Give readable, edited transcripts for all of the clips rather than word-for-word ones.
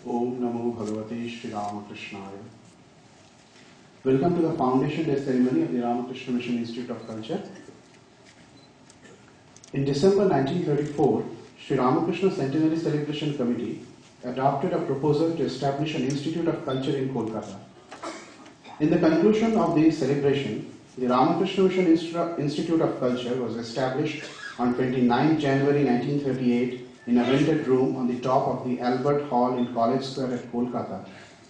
Om Namo Bhagavate Shri Ramakrishnaya. Welcome to the Foundation Day ceremony of the Ramakrishna Mission Institute of Culture. In December 1934, Sri Ramakrishna Centenary Celebration Committee adopted a proposal to establish an Institute of Culture in Kolkata. In the conclusion of the celebration, the Ramakrishna Mission Institute of Culture was established on 29 January 1938 in a rented room on the top of the Albert Hall in College Square at Kolkata,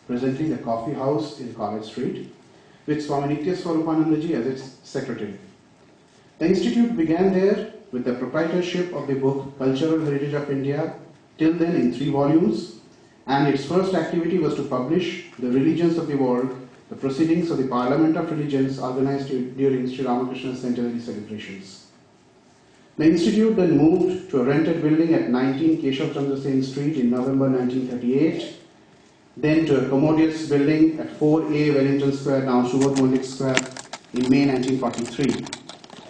presently the Coffee House in College Street, with Swami Sarvabhutanandaji as its secretary. The institute began there with the proprietorship of the book Cultural Heritage of India, till then in 3 volumes, and its first activity was to publish The Religions of the World, the proceedings of the Parliament of Religions organized during Sri Ramakrishna's centenary celebrations. The institute then moved to a rented building at 19 Keshav Chandra Sen Street in November 1938, then to a commodious building at 4A Wellington Square, now Subodh Malik Square, in May 1943.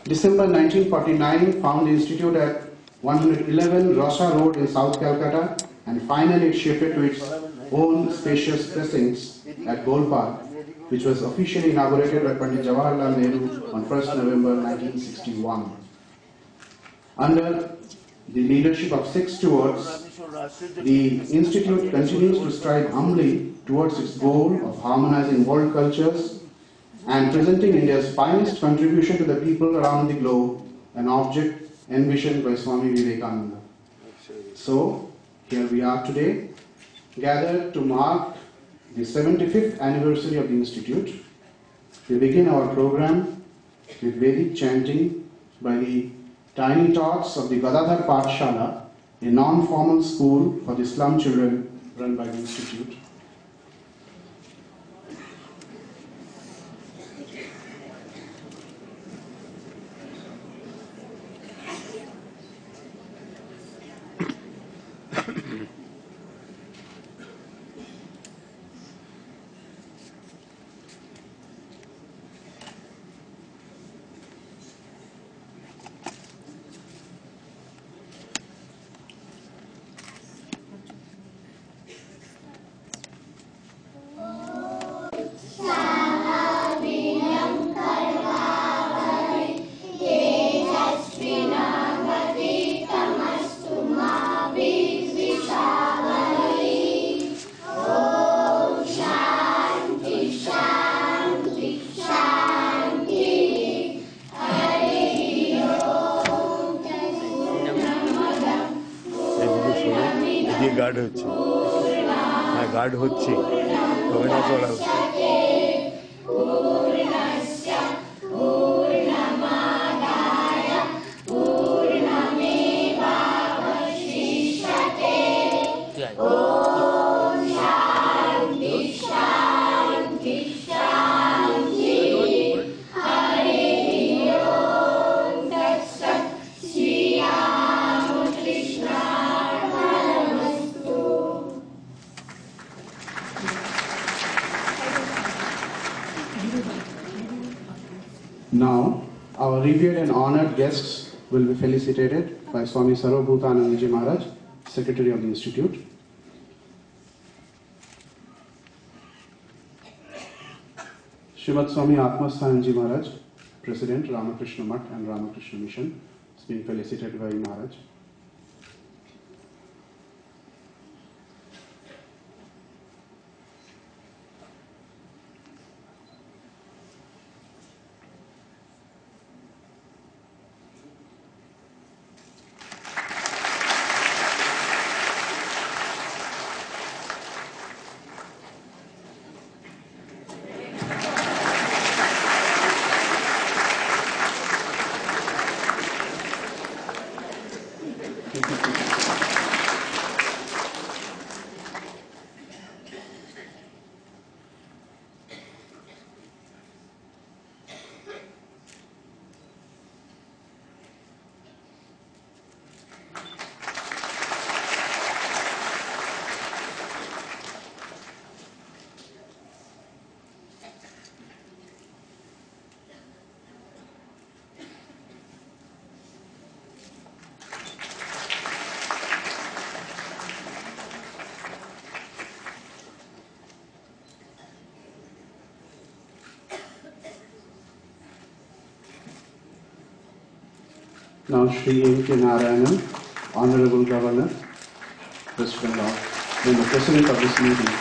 December 1949 found the institute at 111 Rosa Road in South Calcutta, and finally it shifted to its own spacious precincts at Golpark, which was officially inaugurated by Pandit Jawaharlal Nehru on 1st November 1961. Under the leadership of 6 stewards, the Institute continues to strive humbly towards its goal of harmonizing world cultures and presenting India's finest contribution to the people around the globe, an object envisioned by Swami Vivekananda. So, here we are today, gathered to mark the 75th anniversary of the Institute. We begin our program with Vedic chanting by the Tiny Tots of the Gadadhar Pathshala, a non-formal school for the slum children run by the Institute. Guard হচ্ছে তবে না চলা হচ্ছে Now, our revered and honored guests will be felicitated by Swami Sarvabhutanandaji Maharaj, Secretary of the Institute. Srimat Swami Atmasthanandaji Maharaj, President, Ramakrishna Math and Ramakrishna Mission, is being felicitated by Maharaj. Now Shri M.K. Narayanan, Honorable Governor, West Bengal, then the President of this meeting.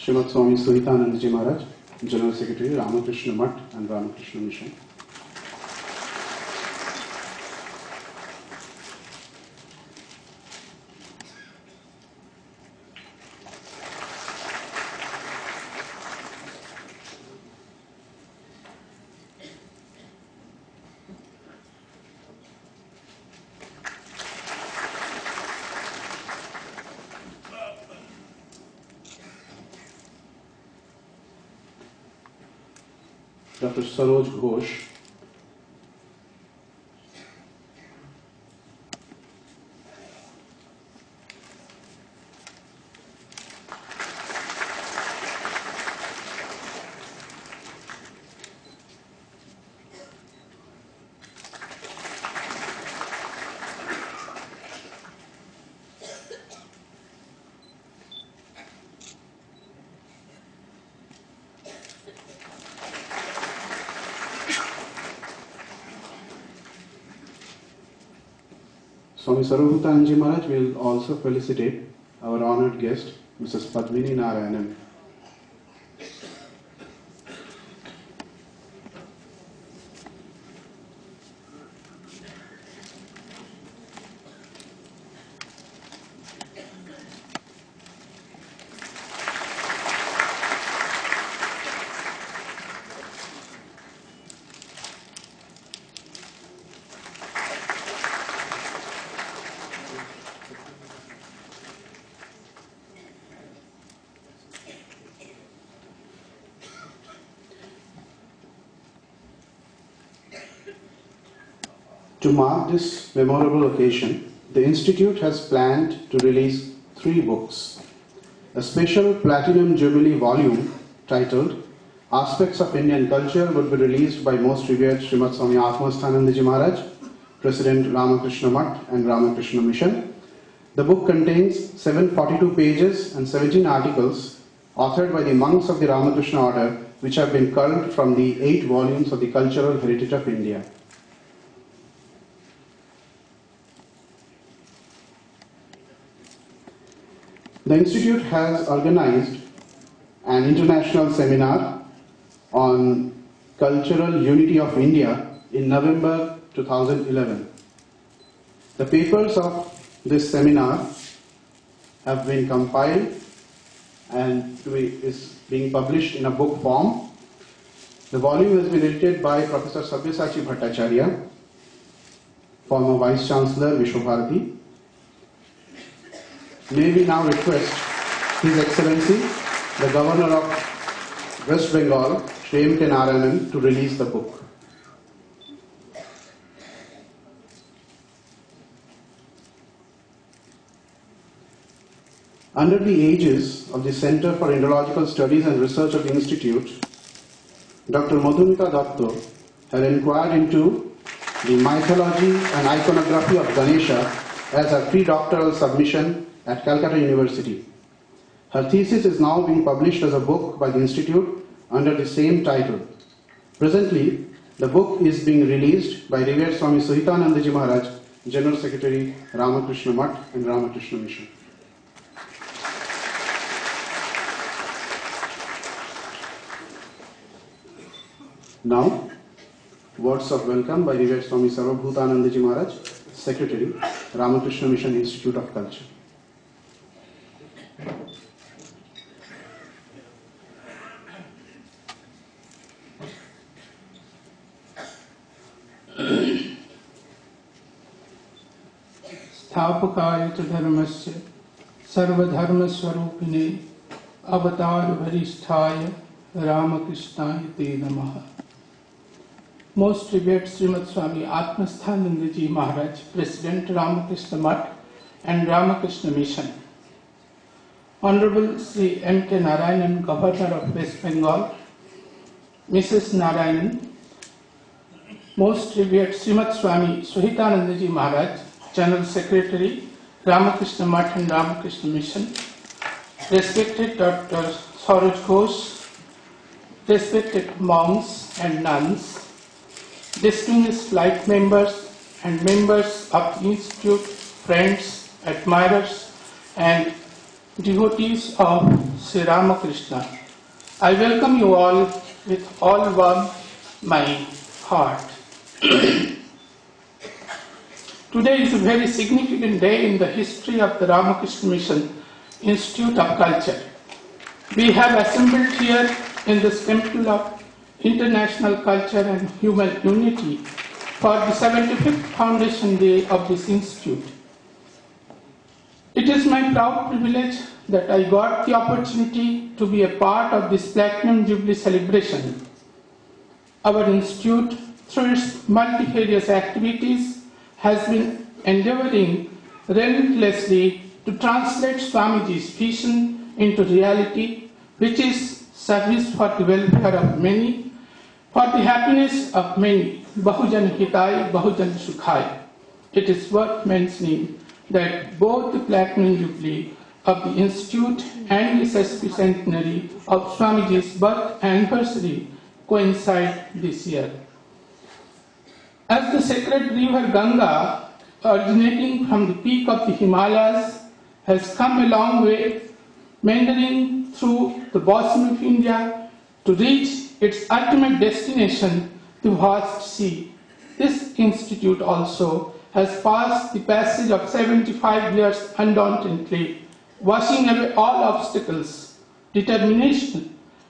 Srimat Swami Suhitanandaji Maharaj, General Secretary, Ramakrishna Mutt and Ramakrishna Mission. Dr. Saroj Ghosh, Swami Sarvabhutanandaji Maharaj will also felicitate our honored guest, Mrs. Padmini Narayanan. To mark this memorable occasion, the Institute has planned to release 3 books. A special Platinum Jubilee volume titled Aspects of Indian Culture would be released by most revered Srimat Swami Atmasthanandaji Maharaj, President Ramakrishna Mutt and Ramakrishna Mission. The book contains 742 pages and 17 articles authored by the monks of the Ramakrishna order, which have been culled from the 8 volumes of the Cultural Heritage of India. The Institute has organized an international seminar on cultural unity of India in November 2011. The papers of this seminar have been compiled and is being published in a book form. The volume has been edited by Professor Sabyasachi Bhattacharya, former Vice Chancellor, Vishwabharati. May we now request His Excellency, the Governor of West Bengal, Shri M.K. Narayanan, to release the book. Under the aegis of the Center for Indological Studies and Research of the Institute, Dr. Madhumika Datta had inquired into the mythology and iconography of Ganesha as her pre-doctoral submission at Calcutta University. Her thesis is now being published as a book by the Institute under the same title. Presently, the book is being released by Revered Swami Suhitanandaji Maharaj, General Secretary, Ramakrishna Mutt and Ramakrishna Mission. Now, words of welcome by Revered Swami Sarvabhutanandaji Maharaj, Secretary, Ramakrishna Mission Institute of Culture. स्थापकाय च धर्मस्य सर्वधर्मस्वरूपिणे अवतार वरिष्ठाय रामकृष्णाय ते नमः. Most revered Srimat Swami Atmasthanandaji Maharaj, President Ramakrishna Mutt and Ramakrishna Mission. Honorable Sri M.K. Narayanan, Governor of West Bengal, Mrs. Narayanan, Most Revered Srimat Swami Suhitanandaji Maharaj, General Secretary, Ramakrishna Math and Ramakrishna Mission, respected Dr. Saroj Ghosh, respected monks and nuns, distinguished flight members and members of the Institute, friends, admirers, and devotees of Sri Ramakrishna. I welcome you all with all warm my heart. Today is a very significant day in the history of the Ramakrishna Mission Institute of Culture. We have assembled here in this temple of international culture and human unity for the 75th foundation day of this institute. It is my proud privilege that I got the opportunity to be a part of this Platinum Jubilee celebration. Our institute, through its multifarious activities, has been endeavoring relentlessly to translate Swamiji's vision into reality, which is service for the welfare of many, for the happiness of many. Bahujan Hitai, Bahujan Sukhai. It is worth mentioning that both the Platinum Jubilee of the Institute and the sesquicentenary of Swamiji's birth anniversary coincide this year. As the sacred river Ganga, originating from the peak of the Himalayas, has come a long way, meandering through the bosom of India to reach its ultimate destination, the vast sea. This institute also has passed the passage of 75 years undauntedly, washing away all obstacles, determined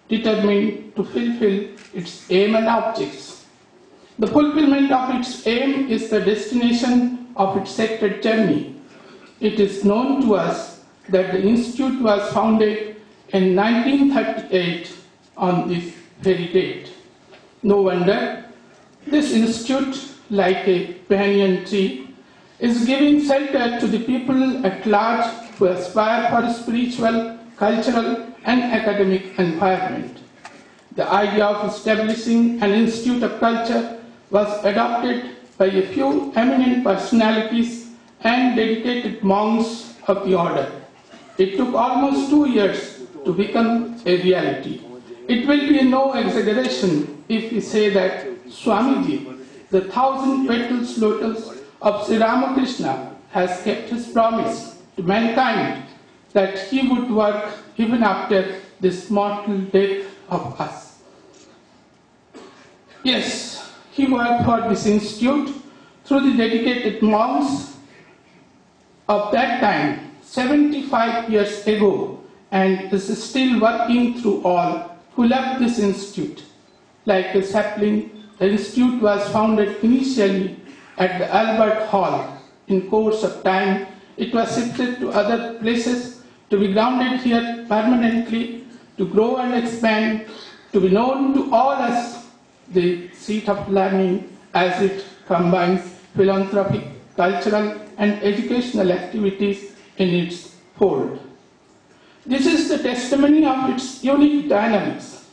to fulfill its aim and objects. The fulfillment of its aim is the destination of its sacred journey. It is known to us that the institute was founded in 1938 on this very date. No wonder this institute, like a banyan tree, is giving shelter to the people at large who aspire for a spiritual, cultural, and academic environment. The idea of establishing an institute of culture was adopted by a few eminent personalities and dedicated monks of the order. It took almost 2 years to become a reality. It will be no exaggeration if we say that Swamiji, the 1,000 petals lotus of Sri Ramakrishna, has kept his promise to mankind that he would work even after this mortal death of us. Yes, he worked for this institute through the dedicated monks of that time, 75 years ago, and is still working through all who love this institute. Like a sapling, the institute was founded initially at the Albert Hall. In course of time, it was shifted to other places to be grounded here permanently, to grow and expand, to be known to all as the seat of learning as it combines philanthropic, cultural, and educational activities in its fold. This is the testimony of its unique dynamics.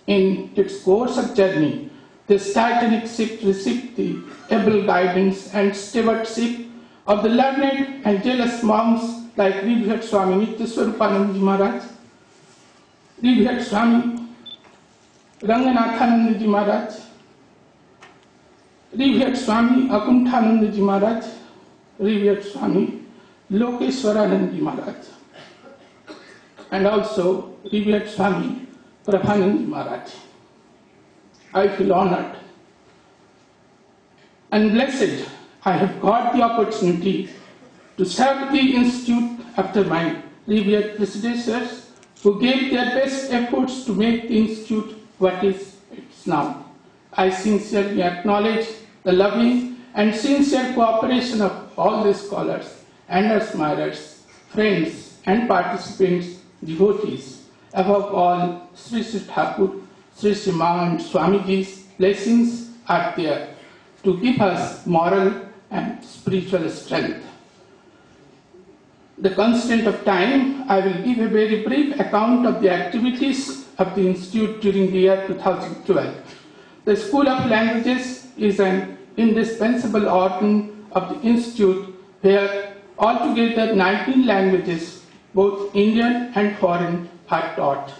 In its course of journey, this titanic ship received the able guidance and stewardship of the learned and jealous monks like Revered Swami Nityaswarupanandaji Maharaj, Revered Swami Ranganathanandaji Maharaj, Revered Swami Akunthanandaji Maharaj, Revered Swami Lokeshwaranandaji Maharaj, and also Revered Swami Prabhanandaji Maharaj. I feel honored and blessed I have got the opportunity to serve the institute after my revered predecessors who gave their best efforts to make the institute what is it's now. I sincerely acknowledge the loving and sincere cooperation of all the scholars and admirers, friends and participants, devotees. Above all, Sri Thakur, Sri Srimat and Swamiji's blessings are there to give us moral and spiritual strength. the constraint of time, I will give a very brief account of the activities of the Institute during the year 2012. The School of Languages is an indispensable organ of the Institute where altogether 19 languages, both Indian and foreign, are taught.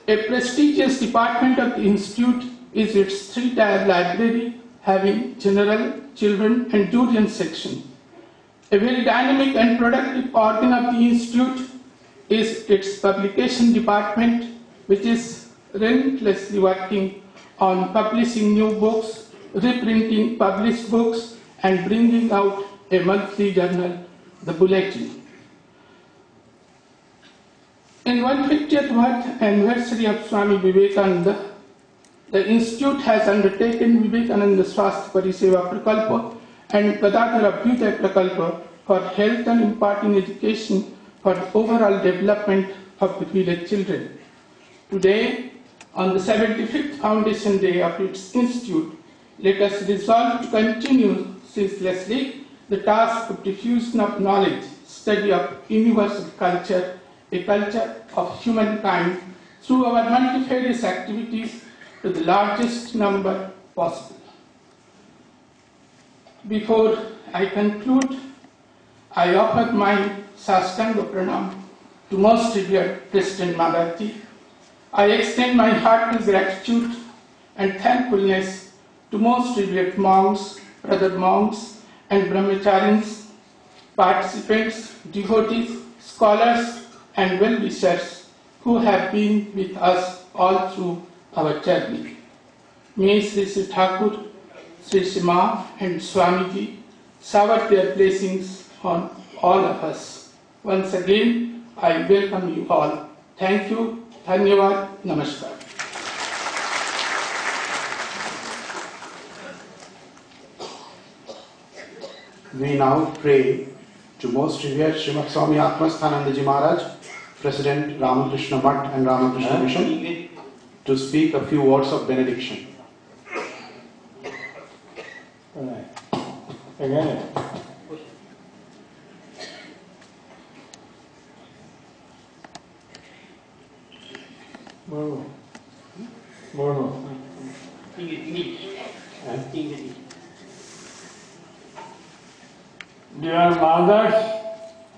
A prestigious department of the Institute is its three-tier library having general, children and durian section. A very dynamic and productive organ of the Institute is its publication department, which is relentlessly working on publishing new books, reprinting published books, and bringing out a monthly journal, the Bulletin. In 150th birth anniversary of Swami Vivekananda, the Institute has undertaken Vivekananda Swasthya Pariseva Prakalpa and Gadadhara Abhyuday Prakalpa for health and imparting education for the overall development of the village children. Today, on the 75th Foundation Day of its Institute, let us resolve to continue ceaselessly the task of diffusion of knowledge, study of universal culture, a culture of humankind, through our multifarious activities to the largest number possible. Before I conclude, I offer my Sastanga Pranam to most revered President Maharaj. I extend my hearty gratitude and thankfulness to most revered monks, brother monks and brahmacharis, participants, devotees, scholars and well-wishers who have been with us all through our journey. May Sri Thakur, Sri Srimat and Swamiji shower their blessings on all of us. Once again, I welcome you all. Thank you. Dhanyavad. Namaskar. We now pray to Most Revered Srimat Swami Atmasthanandaji Maharaj, President Ramakrishna Math and Ramakrishna Mission, to speak a few words of benediction. Again. Dear mothers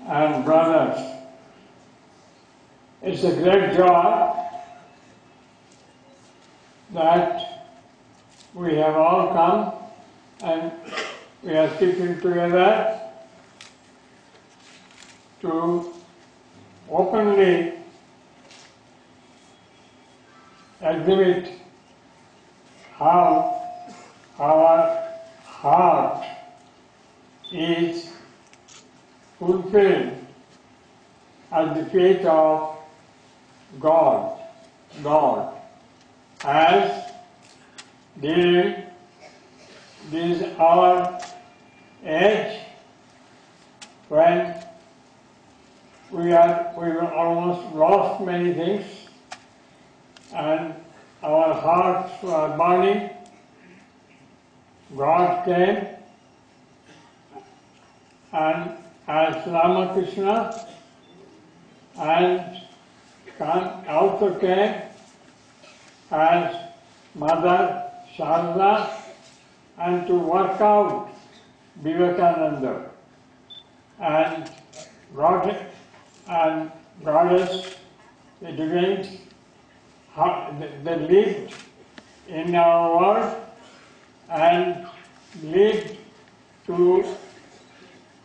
and brothers, it's a great joy that we have all come and we are sitting together to openly exhibit how our heart is fulfilled at the feet of God, as during this our age when we almost lost many things and our hearts were burning, God came and as Ramakrishna and also came as Mother Sharda and to work out Vivekananda and Goddess, the divine, they lived in our world and lived to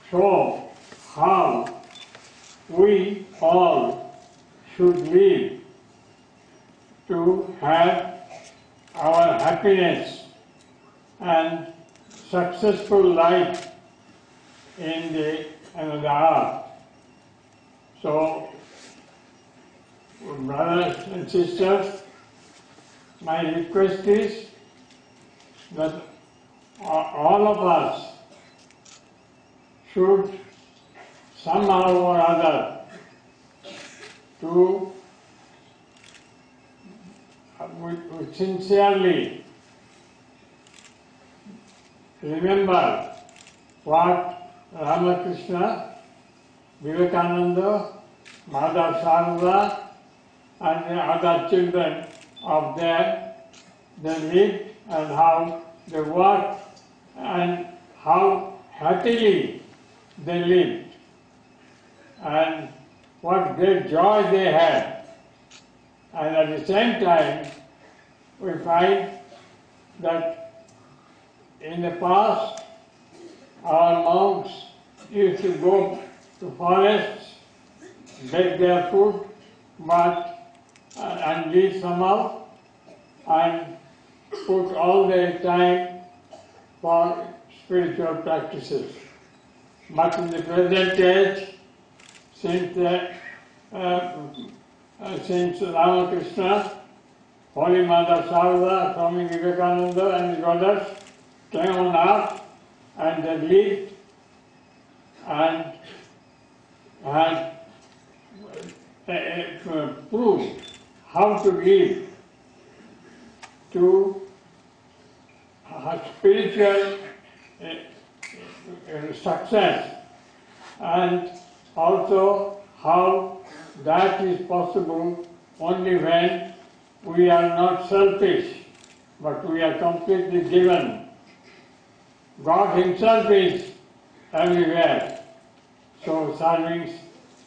show how we all should live to have our happiness and successful life in the earth. So, brothers and sisters, my request is that all of us should somehow or other to sincerely remember what Ramakrishna Vivekananda, Mother Sarva, and the other children of them, they lived and how they worked and how happily they lived and what great joy they had. And at the same time, we find that in the past, our monks used to go to forests, beg their food, and leave some out, and put all their time for spiritual practices. But in the present age, since Ramakrishna, Holy Mother Sarva, Swami Vivekananda and his others came on earth and they lived and had proved how to live to spiritual success, and also how that is possible only when we are not selfish, but we are completely given. God Himself is everywhere, so serving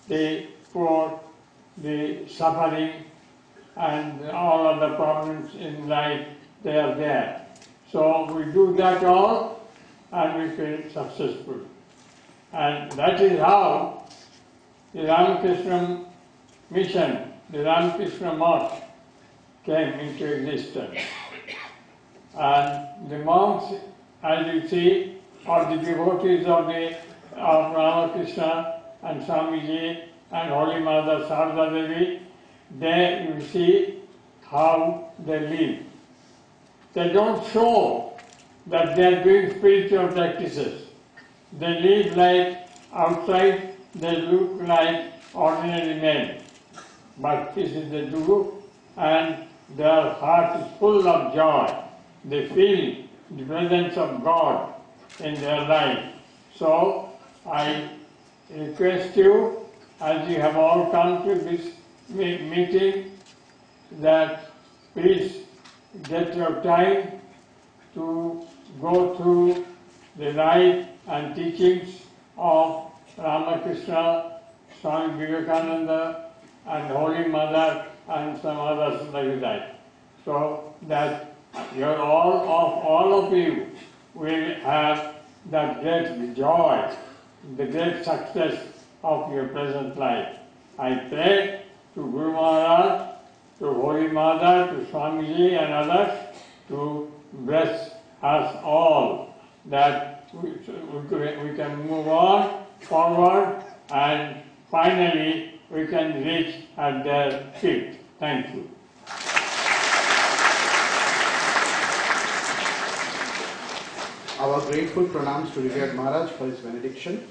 the poor, the suffering, and all other problems in life, they are there. So we do that all and we feel successful. And that is how the Ramakrishna mission, the Ramakrishna Math came into existence. And the monks, as you see, are the devotees of Ramakrishna and Swamiji and Holy Mother Sarada Devi. There you see how they live. They don't show that they are doing spiritual practices. They live like outside, they look like ordinary men. But this is the do, and their heart is full of joy. They feel the presence of God in their life. So I request you, as you have all come to this meeting, that please get your time to go through the life and teachings of Ramakrishna, Swami Vivekananda, and Holy Mother, and some others like that. So that all of you will have that great joy, the great success of your present life. I pray to Guru Maharaj, to Holy Mother, to Swamiji and others to bless us all, that we can move on forward and finally we can reach at their feet. Thank you. Our grateful pranams to revered Maharaj for his benediction.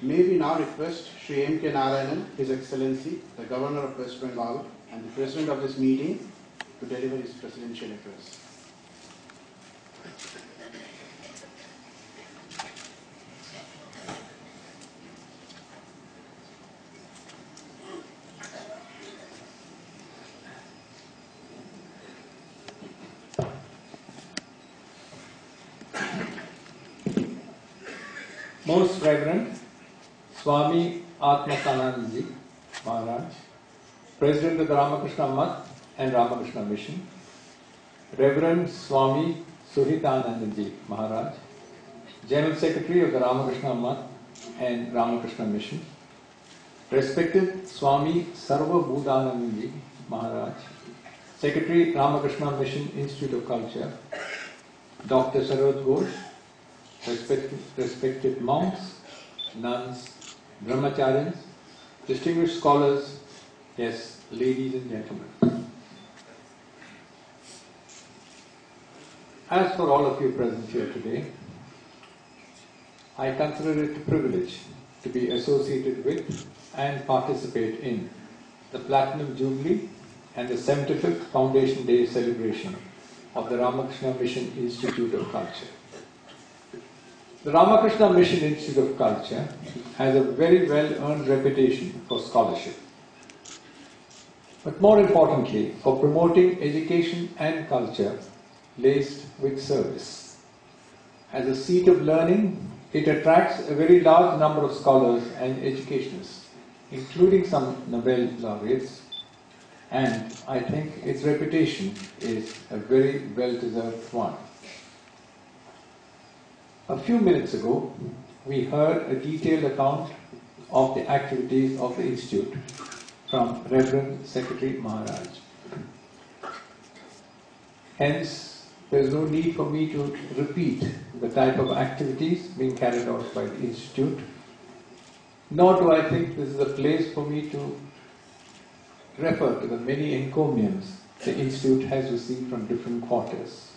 May we now request Sri M.K. Narayanan, His Excellency, the Governor of West Bengal and the President of this meeting, to deliver his presidential address. Most Reverend Swami Atmasthanandaji, Maharaj, President of the Ramakrishna Math and Ramakrishna Mission, Reverend Swami Suhitanandaji, Maharaj, General Secretary of the Ramakrishna Math and Ramakrishna Mission, respected Swami Sarvabhutanandaji, Maharaj, Secretary, Ramakrishna Mission Institute of Culture, Dr. Saroj Ghosh, respected monks, nuns, brahmacharyas, distinguished scholars, yes, ladies and gentlemen. As for all of you present here today, I consider it a privilege to be associated with and participate in the Platinum Jubilee and the 75th Foundation Day celebration of the Ramakrishna Mission Institute of Culture. The Ramakrishna Mission Institute of Culture has a very well-earned reputation for scholarship, but more importantly, for promoting education and culture laced with service. As a seat of learning, it attracts a very large number of scholars and educationists, including some Nobel laureates, and I think its reputation is a very well-deserved one. A few minutes ago, we heard a detailed account of the activities of the Institute from Reverend Secretary Maharaj. Hence, there is no need for me to repeat the type of activities being carried out by the Institute, nor do I think this is a place for me to refer to the many encomiums the Institute has received from different quarters.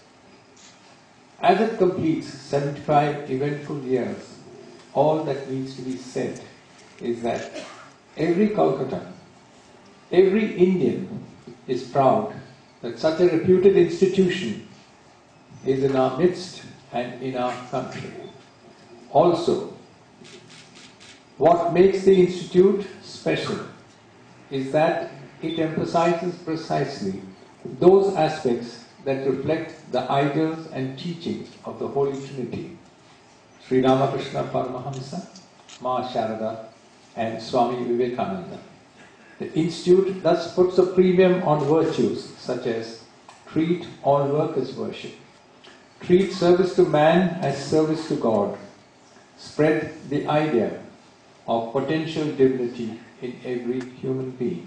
As it completes 75 eventful years, all that needs to be said is that every Kolkata, every Indian is proud that such a reputed institution is in our midst and in our country. Also, what makes the Institute special is that it emphasizes precisely those aspects that reflect the ideals and teachings of the Holy Trinity, Sri Ramakrishna Paramahamsa, Ma Sharada, and Swami Vivekananda. The Institute thus puts a premium on virtues such as treat all work as worship, treat service to man as service to God, spread the idea of potential divinity in every human being.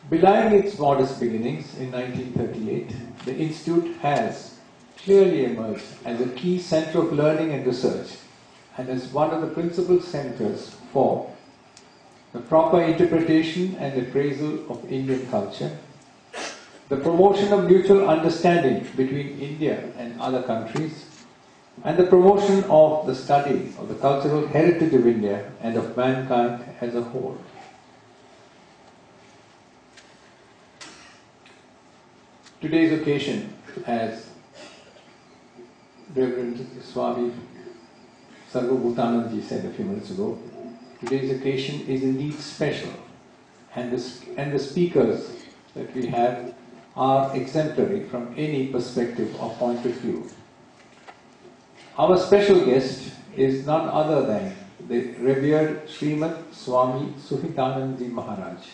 Belying its modest beginnings in 1938, the Institute has clearly emerged as a key center of learning and research and as one of the principal centers for the proper interpretation and appraisal of Indian culture, the promotion of mutual understanding between India and other countries, and the promotion of the study of the cultural heritage of India and of mankind as a whole. Today's occasion, as Reverend Swami Sarvabhutanandaji said a few minutes ago, today's occasion is indeed special, and the speakers that we have are exemplary from any perspective or point of view. Our special guest is none other than the revered Srimat Swami Suhitanandaji Maharaj,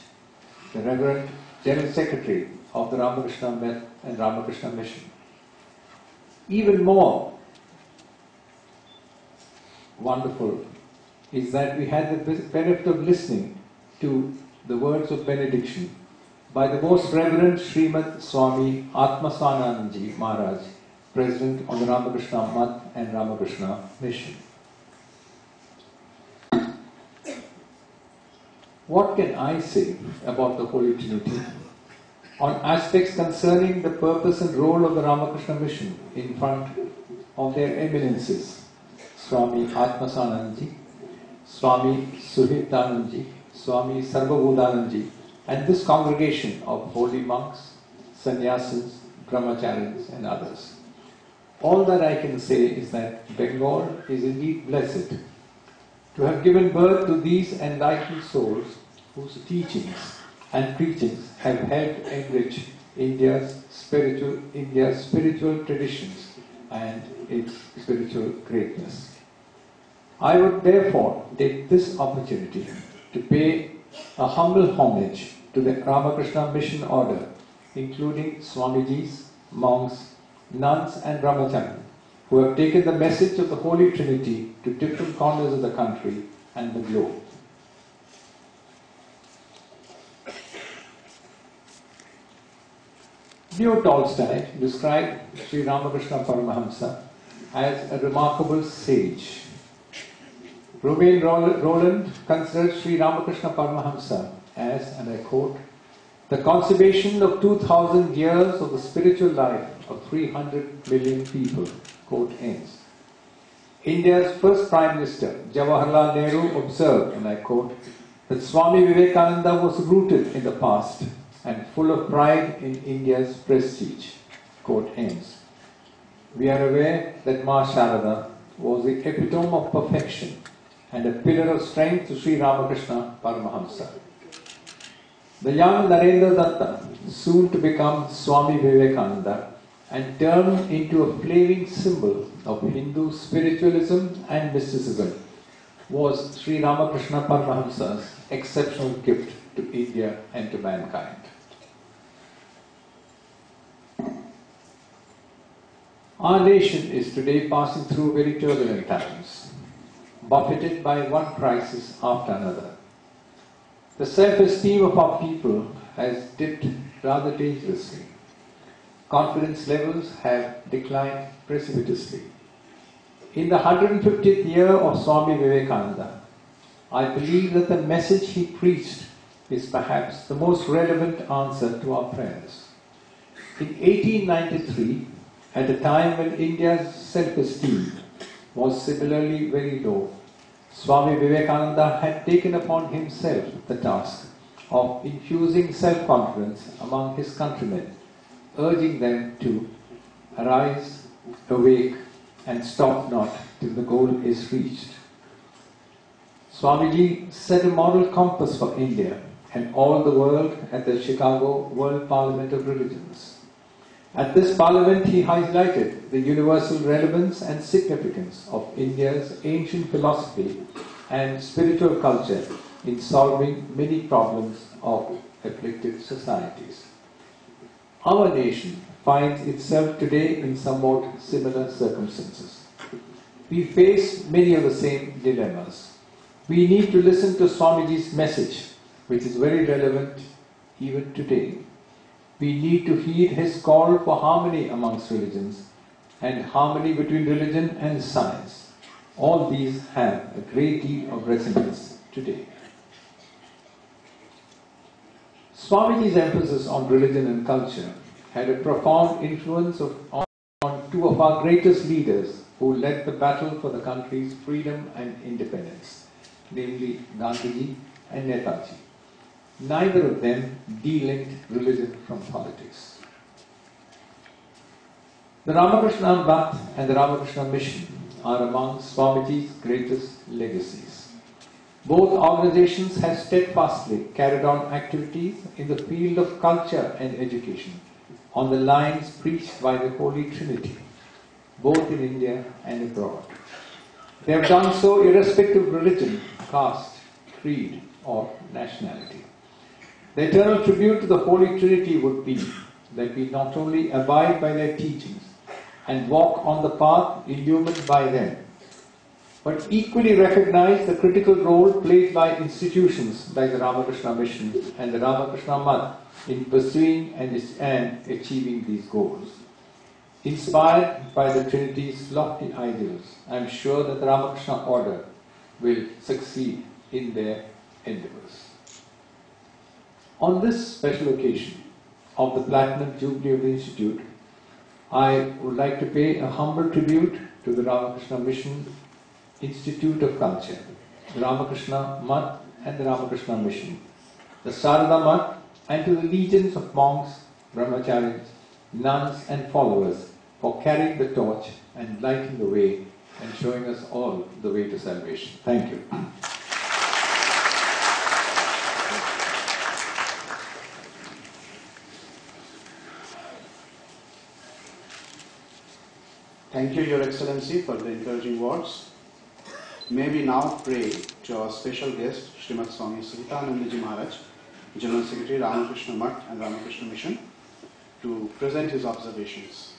the Reverend General Secretary of the Ramakrishna and Ramakrishna Mission. Even more wonderful is that we had the benefit of listening to the words of benediction by the Most Reverend Srimat Swami Atmasthanandaji Maharaj, President of the Ramakrishna Math and Ramakrishna Mission. What can I say about the Holy Trinity on aspects concerning the purpose and role of the Ramakrishna Mission in front of their eminences, Swami Atmasthanandaji, Swami Suhitanandaji, Swami Sarvabhutanandaji, and this congregation of holy monks, sannyasis, brahmacharis, and others. All that I can say is that Bengal is indeed blessed to have given birth to these enlightened souls whose teachings and preachings have helped enrich India's spiritual traditions and its spiritual greatness. I would therefore take this opportunity to pay a humble homage to the Ramakrishna Mission Order, including Swamijis, monks, nuns and brahmacharis, who have taken the message of the Holy Trinity to different corners of the country and the globe. Leo Tolstoy described Sri Ramakrishna Paramahamsa as a remarkable sage. Romain Roland considered Sri Ramakrishna Paramahamsa as, and I quote, the consummation of 2000 years of the spiritual life of 300 million people, quote ends. India's first Prime Minister, Jawaharlal Nehru, observed, and I quote, that Swami Vivekananda was rooted in the past and full of pride in India's prestige, quote ends. we are aware that Ma Sharada was the epitome of perfection and a pillar of strength to Sri Ramakrishna Paramahamsa. The young Narendra Datta, soon to become Swami Vivekananda, and turned into a flaming symbol of Hindu spiritualism and mysticism, was Sri Ramakrishna Paramahamsa's exceptional gift to India and to mankind. Our nation is today passing through very turbulent times, buffeted by one crisis after another. The self-esteem of our people has dipped rather dangerously. Confidence levels have declined precipitously. In the 150th year of Swami Vivekananda, I believe that the message he preached is perhaps the most relevant answer to our prayers. In 1893, at a time when India's self-esteem was similarly very low, Swami Vivekananda had taken upon himself the task of infusing self-confidence among his countrymen, urging them to arise, awake, and stop not till the goal is reached. Swamiji set a moral compass for India and all the world at the Chicago World Parliament of Religions. At this parliament, he highlighted the universal relevance and significance of India's ancient philosophy and spiritual culture in solving many problems of afflicted societies. Our nation finds itself today in somewhat similar circumstances. We face many of the same dilemmas. We need to listen to Swamiji's message, which is very relevant even today. We need to heed his call for harmony amongst religions and harmony between religion and science. All these have a great deal of resonance today. Swamiji's emphasis on religion and culture had a profound influence on two of our greatest leaders who led the battle for the country's freedom and independence, namely Gandhiji and Netaji. Neither of them delinked religion from politics. The Ramakrishna Math and the Ramakrishna Mission are among Swamiji's greatest legacies. Both organizations have steadfastly carried on activities in the field of culture and education on the lines preached by the Holy Trinity, both in India and abroad. They have done so irrespective of religion, caste, creed, or nationality. The eternal tribute to the Holy Trinity would be that we not only abide by their teachings and walk on the path illumined by them, but equally recognize the critical role played by institutions like the Ramakrishna Mission and the Ramakrishna Math in pursuing and achieving these goals. Inspired by the Trinity's lofty ideals, I am sure that the Ramakrishna Order will succeed in their endeavors. On this special occasion of the Platinum Jubilee of the Institute, I would like to pay a humble tribute to the Ramakrishna Mission Institute of Culture, the Ramakrishna Math and the Ramakrishna Mission, the Sarada Math, and to the legions of monks, brahmacharis, nuns and followers for carrying the torch and lighting the way and showing us all the way to salvation. Thank you. Thank you, Your Excellency, for the encouraging words. May we now pray to our special guest, Srimat Swami Suhitanandaji Maharaj, General Secretary, Ramakrishna Math and Ramakrishna Mission, to present his observations.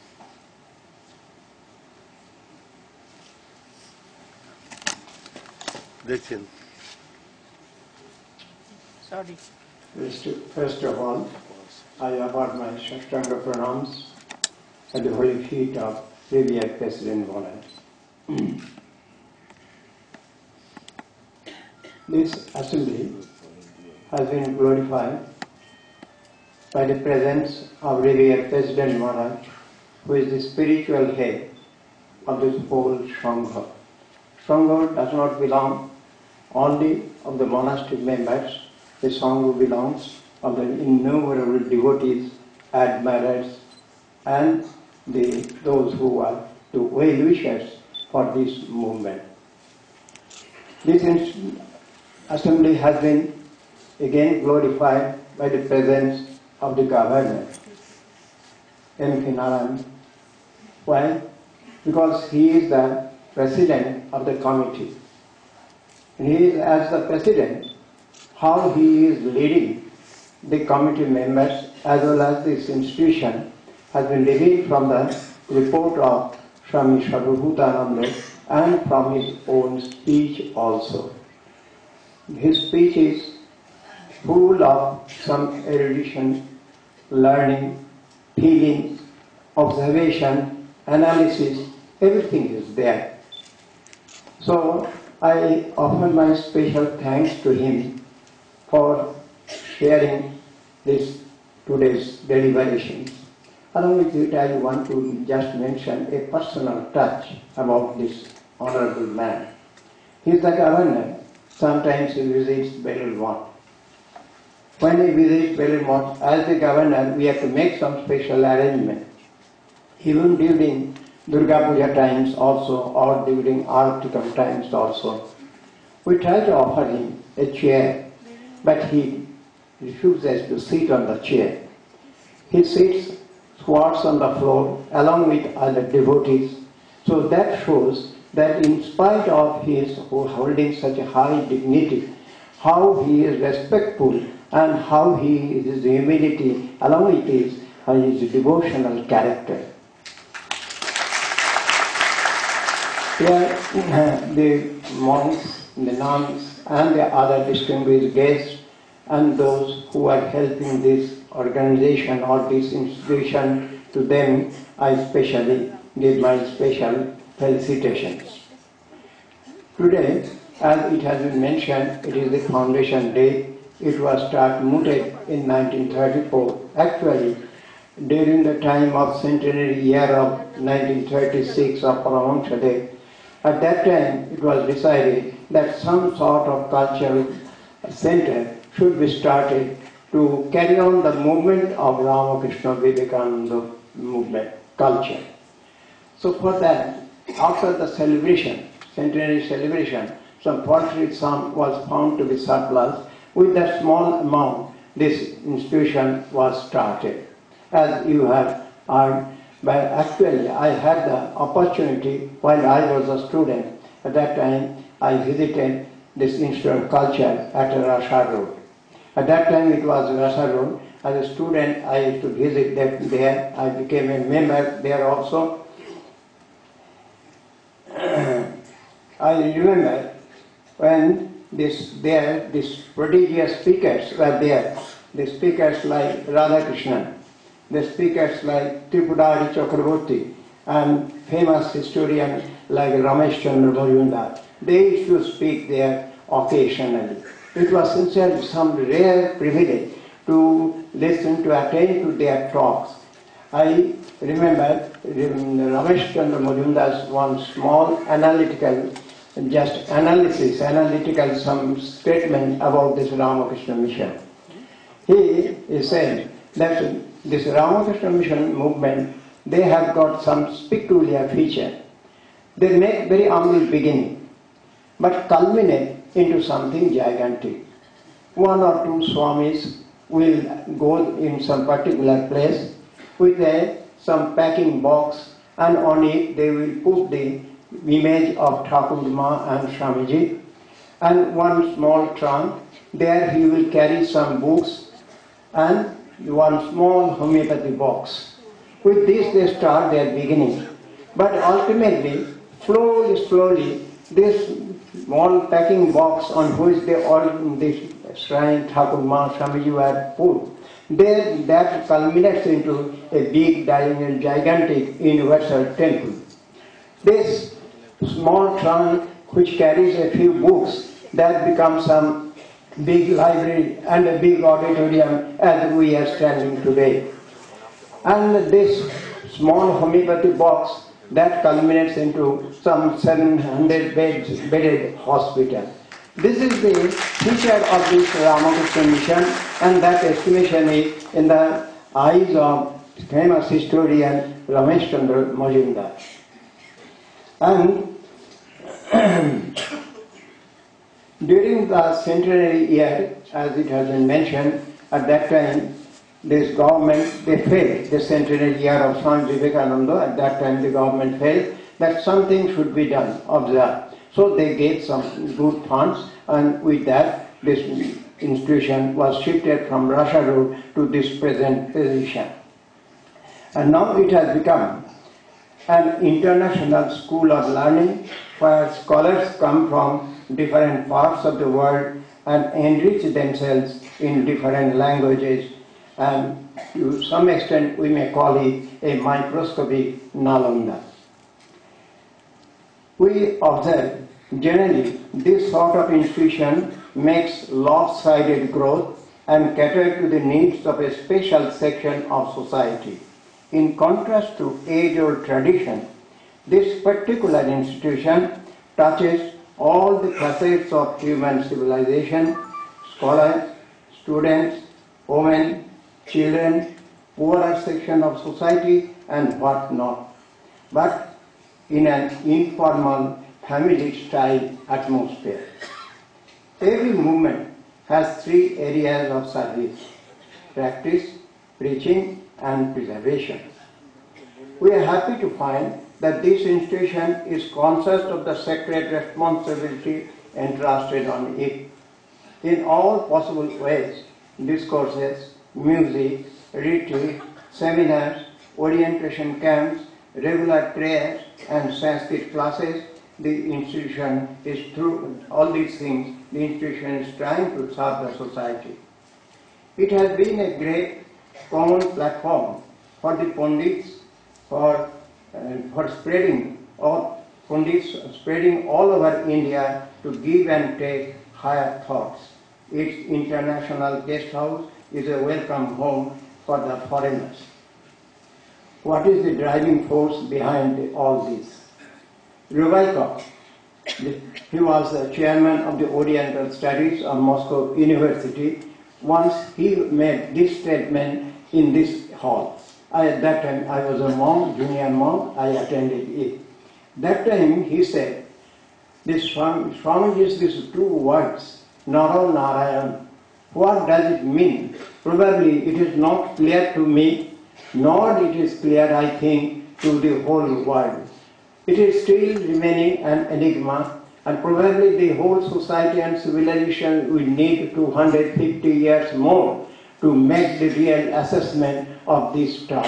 Sorry. First of all, I offer my Shashtanga pranams at the holy feet of Revered President Maharaj. This assembly has been glorified by the presence of Revered President Maharaj, who is the spiritual head of this whole Sangha. Sangha does not belong only of the monastic members. The Sangha belongs of the innumerable devotees, admirers, and those who are the well-wishers for this movement. This assembly has been again glorified by the presence of the governor, M.K. Narayanan. Why? Because he is the president of the committee. He is, as the president, how he is leading the committee members as well as this institution has been revealed from the report of Swami Sarvabhutanandaji and from his own speech also. His speech is full of some erudition, learning, feelings, observation, analysis, everything is there. So I offer my special thanks to him for sharing today's deliberations. Along with it, I want to just mention a personal touch about this honorable man. He is the governor. Sometimes he visits Belur. When he visits Belur, as the governor, we have to make some special arrangement. Even during Durga Puja times also, or during Artikam times also, we try to offer him a chair, but he refuses to sit on the chair. He sits, squats on the floor along with other devotees. So that shows that in spite of his holding such a high dignity, how he is respectful and how his humility along with his devotional character. Here the monks, the nuns and the other distinguished guests and those who are helping this organization or this institution, to them I especially give my special felicitations. Today, as it has been mentioned, it is the foundation day. It was mooted in 1934. Actually, during the time of centenary year of 1936 of Paramahansa Day, at that time it was decided that some sort of cultural center should be started to carry on the movement of Ramakrishna Vivekananda movement, culture. So for that, after the celebration, centenary celebration, some poetry sum was found to be surplus. With that small amount, this institution was started. As you have heard, but actually I had the opportunity while I was a student. At that time, I visited this Institute of Culture at Rasha Road. At that time it was Rasha Road. As a student, I used to visit there. I became a member there also. I remember when these prodigious speakers were there. The speakers like Radhakrishnan, the speakers like Tripurari Chakraborty, and famous historian like Ramesh Chandra Majumdar. They used to speak there occasionally. It was sincerely some rare privilege to listen, to attend to their talks. I remember Ramesh Chandra Majumdar's one small analytical some statement about this Ramakrishna mission. He said that this Ramakrishna mission movement, they have got some peculiar feature. They make very humble beginning, but culminate into something gigantic. One or two Swamis will go in some particular place with some packing box, and on it they will put the image of Thakurma and Swamiji, and one small trunk. There he will carry some books and one small homeopathy box. With this they start their beginning. But ultimately, slowly, this small packing box on which this shrine Thakurma Swamiji were put, that culminates into a big, gigantic, universal temple. This small trunk which carries a few books, that becomes some big library and a big auditorium as we are standing today. And this small homeopathy box, that culminates into some 700 bedded hospital. This is the feature of this Ramakrishna mission, and that estimation is in the eyes of famous historian Ramesh Chandra Majumdar. And during the centenary year, as it has been mentioned, at that time, this government, they felt, the centenary year of Swami Vivekananda, at that time the government felt that something should be done, observed. So they gave some good funds, and with that, this institution was shifted from Russia Road to this present position. And now it has become an international school of learning where scholars come from different parts of the world and enrich themselves in different languages, and to some extent we may call it a microscopic Nalanda. We observe generally this sort of institution makes lopsided growth and cater to the needs of a special section of society. In contrast to age-old tradition, this particular institution touches all the facets of human civilization: scholars, students, women, children, poorer section of society, and what not, but in an informal, family-style atmosphere. Every movement has three areas of service: practice, preaching, and preservation. We are happy to find that this institution is conscious of the sacred responsibility entrusted on it. In all possible ways, discourses, music, retreat, seminars, orientation camps, regular prayers, and Sanskrit classes, the institution is through all these things, the institution is trying to serve the society. It has been a great common platform for the Pandits for spreading all over India to give and take higher thoughts. Its international guest house is a welcome home for the foreigners. What is the driving force behind all this? Rubaikov, he was the chairman of the Oriental Studies of Moscow University. Once he made this statement in this hall. At that time I was a monk, junior monk, I attended it. That time he said, this Swami is these two words, Narayanan. What does it mean? Probably it is not clear to me, nor it is clear, I think, to the whole world. It is still remaining an enigma, and probably the whole society and civilization will need 250 years more to make the real assessment of this term.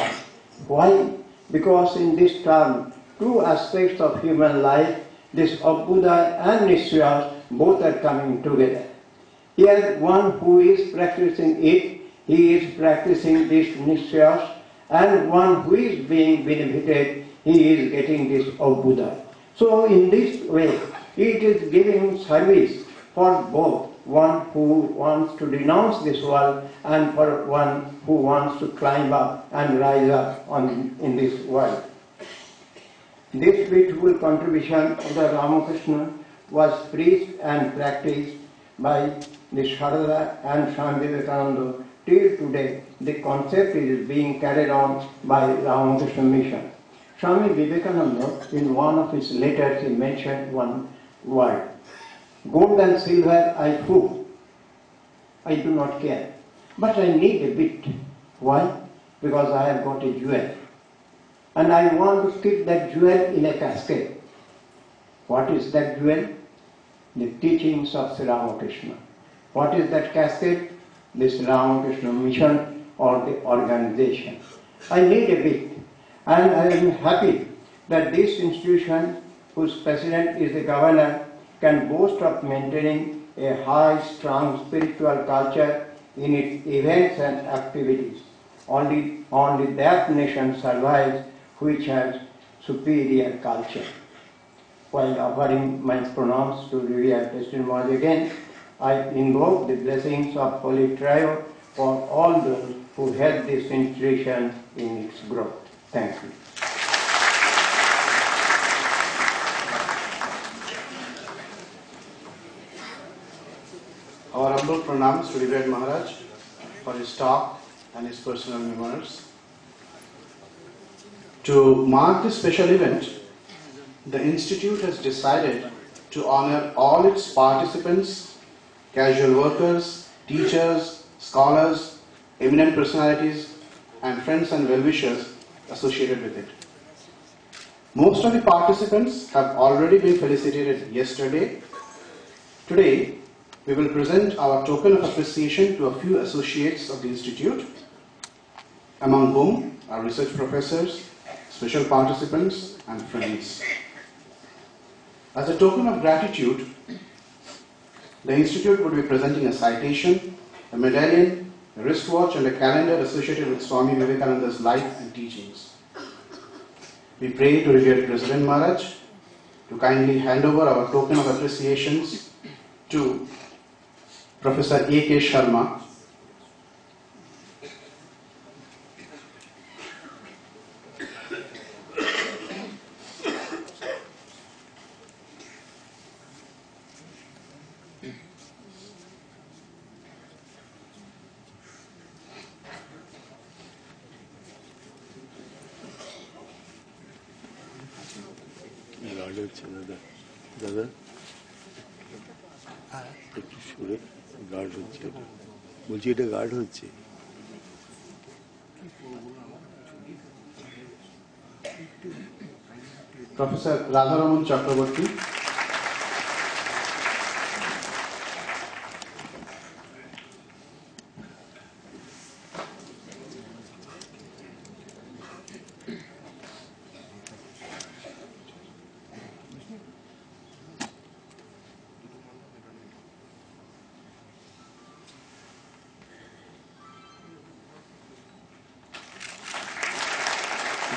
Why? Because in this term, two aspects of human life, this Abhuda and Nishya, both are coming together. Here, one who is practicing it, he is practicing this Nishya, and one who is being benefited, he is getting this Abhuda. So in this way, it is giving service for both, one who wants to renounce this world and for one who wants to climb up and rise up in this world. This beautiful contribution of the Ramakrishna was preached and practiced by the Sharada and Swami Vivekananda. Till today, the concept is being carried on by Ramakrishna Mission. Swami Vivekananda, in one of his letters, he mentioned one word. Gold and silver I fool. I do not care. But I need a bit. Why? Because I have got a jewel. And I want to keep that jewel in a casket. What is that jewel? The teachings of Sri Ramakrishna. What is that casket? This Ramakrishna Mission or the organization. I need a bit. And I am happy that this institution, whose president is the governor, can boast of maintaining a high, strong spiritual culture in its events and activities. Only that nation survives which has superior culture. While offering my pronouns to revered President Maharaj again, I invoke the blessings of Holy Trio for all those who help this institution in its growth. Thank you. Our humble pranams to revered Maharaj for his talk and his personal memoirs. To mark this special event, the Institute has decided to honor all its participants, casual workers, teachers, scholars, eminent personalities, and friends and well-wishers associated with it. Most of the participants have already been felicitated yesterday. Today, we will present our token of appreciation to a few associates of the Institute, among whom are research professors, special participants, and friends. As a token of gratitude, the Institute would be presenting a citation, a medallion, a wristwatch, and a calendar associated with Swami Vivekananda's life and teachings. We pray to revered President Maharaj to kindly hand over our token of appreciations to Professor A.K. Sharma, guard হচ্ছে দাদা দাদা একটু সরে guard হচ্ছে এটা বলছি এটা guard হচ্ছে Professor Radharaman Chakraborty,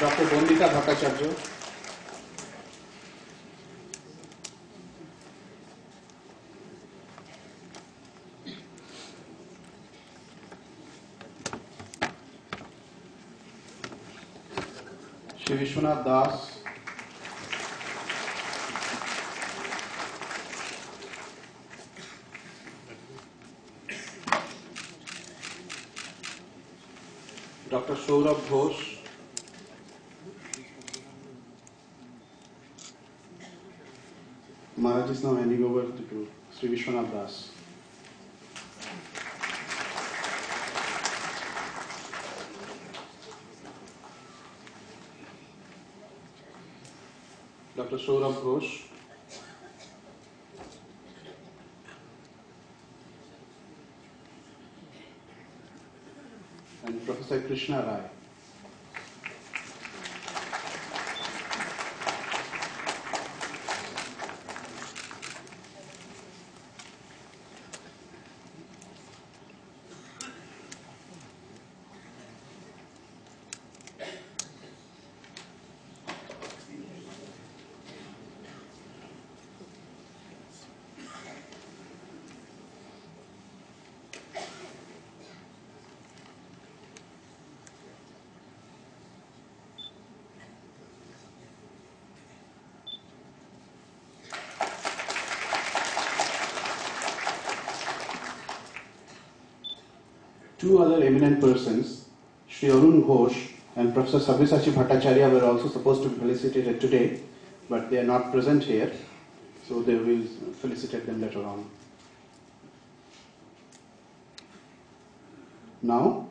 Dr. Bondita Bhattacharya, Shri Vishwanath Das, Dr. Saurabh Ghosh, Maharaj is now handing over to Sri Vishwanath Das. Dr. Saurabh Ghosh, and Professor Krishna Rai. Two other eminent persons, Sri Arun Ghosh and Professor Sabyasachi Bhattacharya, were also supposed to be felicitated today, but they are not present here, so they will felicitate them later on. Now,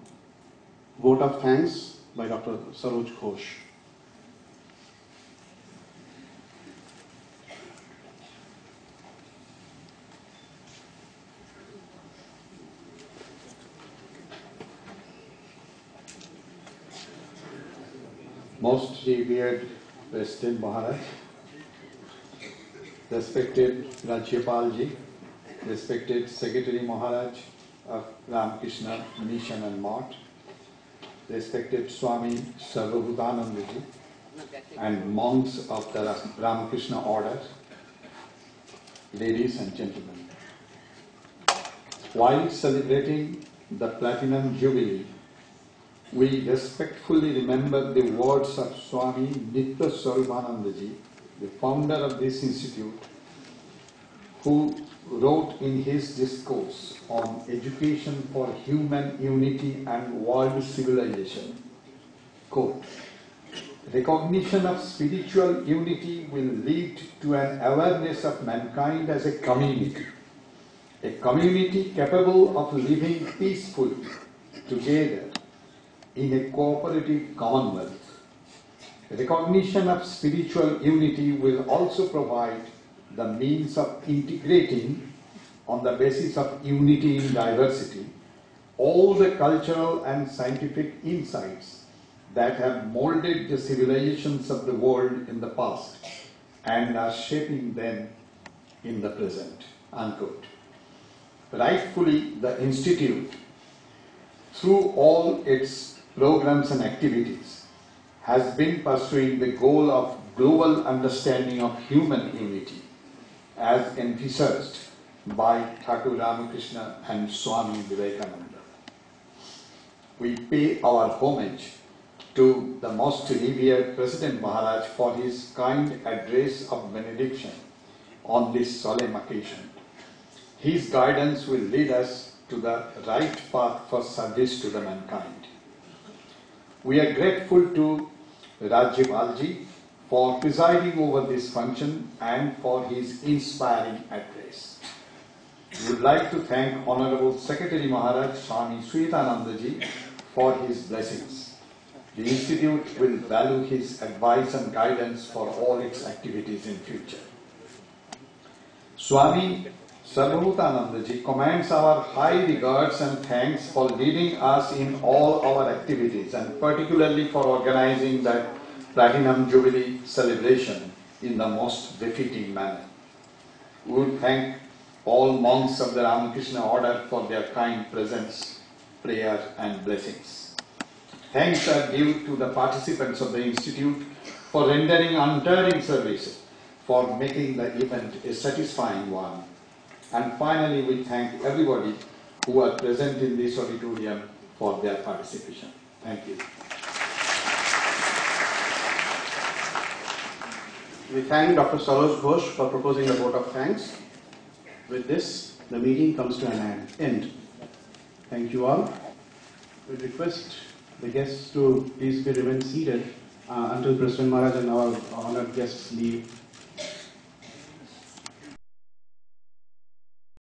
vote of thanks by Dr. Saroj Ghosh. Most revered President Maharaj, respected Rajyapalji, respected Secretary Maharaj of Ramakrishna Mission and Mart, respected Swami Sarvabhutanandaji, and monks of the Ramakrishna Order, ladies and gentlemen. While celebrating the Platinum Jubilee, we respectfully remember the words of Swami Sarvabhutanandaji, the founder of this institute, who wrote in his discourse on education for human unity and world civilization, quote, Recognition of spiritual unity will lead to an awareness of mankind as a community capable of living peacefully together in a cooperative commonwealth. Recognition of spiritual unity will also provide the means of integrating, on the basis of unity in diversity, all the cultural and scientific insights that have molded the civilizations of the world in the past and are shaping them in the present. Unquote. Rightfully, the Institute, through all its programs and activities, has been pursuing the goal of global understanding of human unity, as emphasized by Thakur Ramakrishna and Swami Vivekananda. We pay our homage to the most revered President Maharaj for his kind address of benediction on this solemn occasion. His guidance will lead us to the right path for service to the mankind. We are grateful to Rajyapalji for presiding over this function and for his inspiring address. We would like to thank Honorable Secretary Maharaj Swami Suhitanandaji for his blessings. The Institute will value his advice and guidance for all its activities in future. Swami Sarvabhutanandaji commands our high regards and thanks for leading us in all our activities and particularly for organizing the Platinum Jubilee celebration in the most befitting manner. We would thank all monks of the Ramakrishna order for their kind presence, prayer and blessings. Thanks are due to the participants of the Institute for rendering untiring service, for making the event a satisfying one. And finally, we thank everybody who are present in this auditorium for their participation. Thank you. We thank Dr. Saroj Ghosh for proposing a vote of thanks. With this, the meeting comes to an end. Thank you all. We request the guests to please remain seated until President Maharaj and our honored guests leave